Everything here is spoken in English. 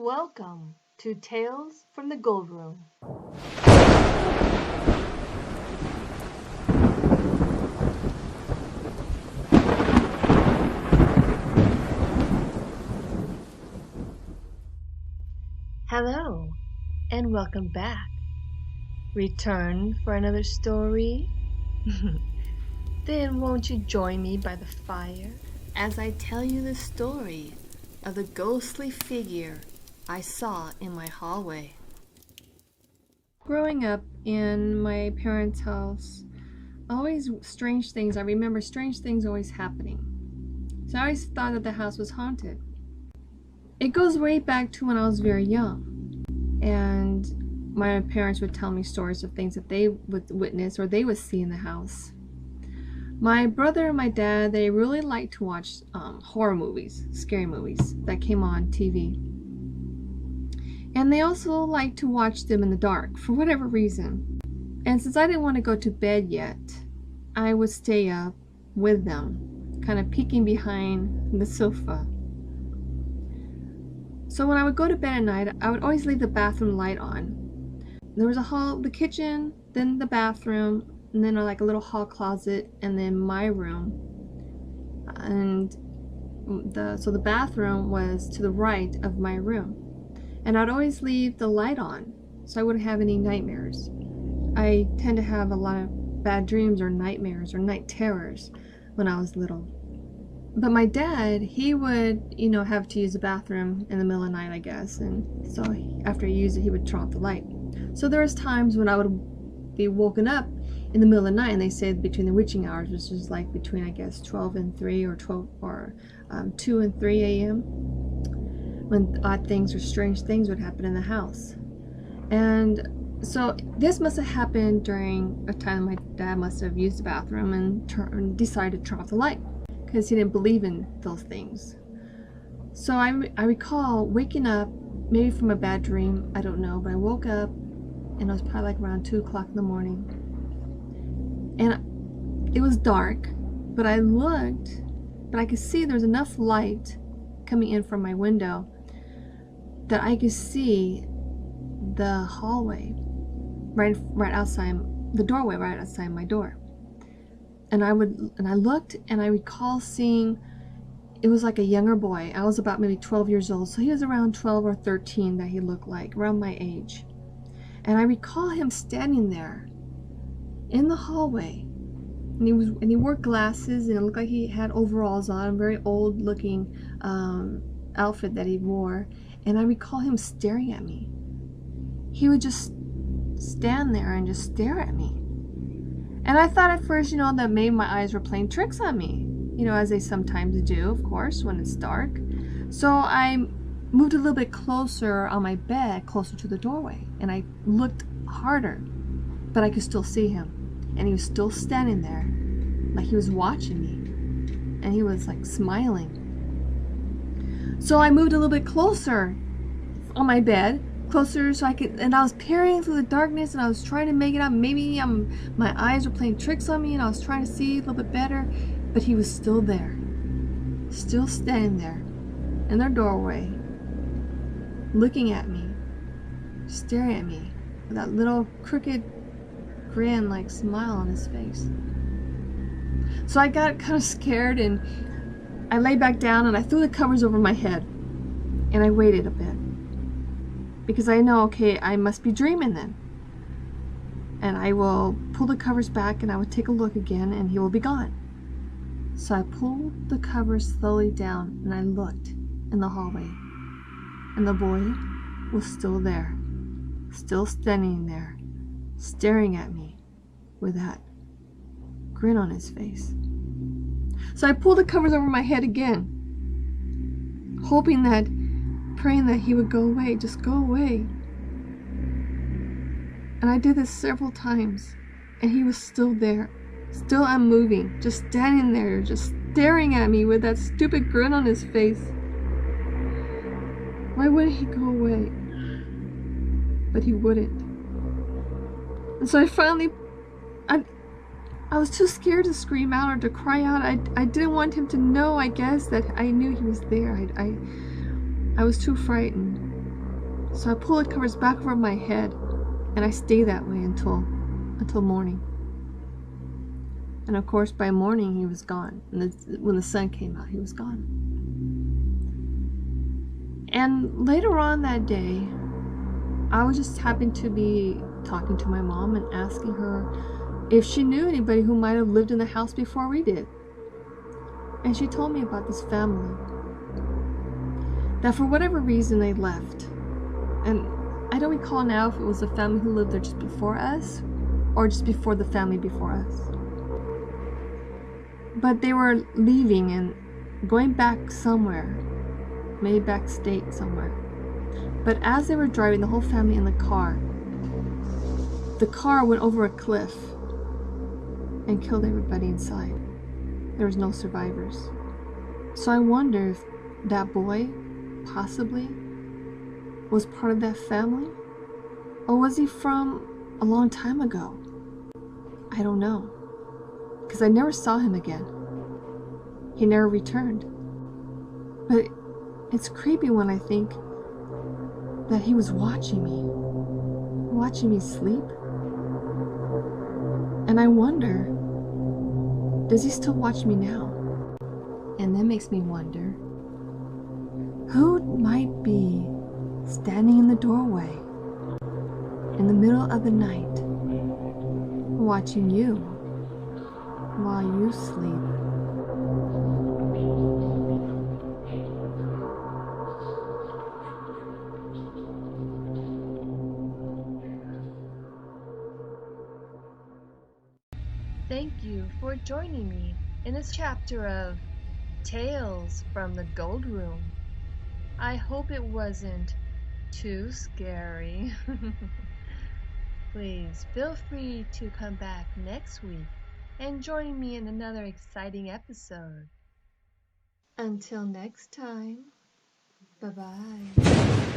Welcome to Tales from the Gold Room. Hello, and welcome back. Return for another story? Then won't you join me by the fire as I tell you the story of the ghostly figure I saw in my hallway? Growing up in my parents' house, always strange things. I remember strange things always happening. So I always thought that the house was haunted. It goes way back to when I was very young, and my parents would tell me stories of things that they would witness or they would see in the house. My brother and my dad, they really liked to watch horror movies, scary movies that came on TV. And they also liked to watch them in the dark for whatever reason. And since I didn't want to go to bed yet, I would stay up with them, kind of peeking behind the sofa. So when I would go to bed at night, I would always leave the bathroom light on. There was a hall, the kitchen, then the bathroom, and then like a little hall closet, and then my room. And so the bathroom was to the right of my room. And I'd always leave the light on so I wouldn't have any nightmares. I tend to have a lot of bad dreams or nightmares or night terrors when I was little. But my dad, he would, have to use the bathroom in the middle of the night, I guess. And so after he used it, he would turn off the light. So there was times when I would be woken up in the middle of the night, and they said between the witching hours, which is like between, I guess, 12 and 3 or 2 and 3 a.m. when odd things or strange things would happen in the house. And so this must have happened during a time my dad must have used the bathroom and decided to turn off the light, because he didn't believe in those things. So I recall waking up, maybe from a bad dream, I don't know, but I woke up and it was probably like around 2 o'clock in the morning. And it was dark, but I looked, but I could see there was enough light coming in from my window that I could see the hallway right outside, the doorway right outside my door. And I looked, and I recall seeing, it was like a younger boy. I was about maybe 12 years old, so he was around 12 or 13 that he looked like, around my age. And I recall him standing there in the hallway, and he wore glasses, and it looked like he had overalls on, a very old looking outfit that he wore. And I recall him staring at me. He would just stand there and just stare at me. And I thought at first, that maybe my eyes were playing tricks on me, as they sometimes do, of course, when it's dark. So I moved a little bit closer on my bed, closer to the doorway, and I looked harder, but I could still see him. And he was still standing there, like he was watching me, and he was like smiling. So I moved a little bit closer on my bed, closer so I could, and I was peering through the darkness, and I was trying to make it out. Maybe my eyes were playing tricks on me, and I was trying to see a little bit better, but he was still there, still standing there in their doorway, looking at me, staring at me with that little crooked grin, like smile on his face. So I got kind of scared, and I lay back down, and I threw the covers over my head, and I waited a bit, because I know, okay, I must be dreaming then. And I will pull the covers back, and I would take a look again, and he will be gone. So I pulled the covers slowly down, and I looked in the hallway, and the boy was still there, still standing there, staring at me with that grin on his face. So I pulled the covers over my head again, praying that he would go away, just go away. And I did this several times, and he was still there, still unmoving, just standing there, just staring at me with that stupid grin on his face. Why wouldn't he go away? But he wouldn't. And so I was too scared to scream out or to cry out. I didn't want him to know, I guess, that I knew he was there. I was too frightened. So I pull the covers back over my head, and I stay that way until morning. And of course, by morning, he was gone. And when the sun came out, he was gone. And later on that day, I was just happened to be talking to my mom and asking her if she knew anybody who might have lived in the house before we did. And she told me about this family, that for whatever reason they left. And I don't recall now if it was a family who lived there just before us or just before the family before us. But they were leaving and going back somewhere, maybe back state somewhere. But as they were driving, the whole family in the car went over a cliff and killed everybody inside. There was no survivors. So I wonder if that boy possibly was part of that family, or was he from a long time ago? I don't know, because I never saw him again. He never returned. But it's creepy when I think that he was watching me sleep. And I wonder, does he still watch me now? And that makes me wonder, who might be standing in the doorway in the middle of the night, watching you while you sleep? Thank you for joining me in this chapter of Tales from the Gold Room. I hope it wasn't too scary. Please feel free to come back next week and join me in another exciting episode. Until next time, bye-bye.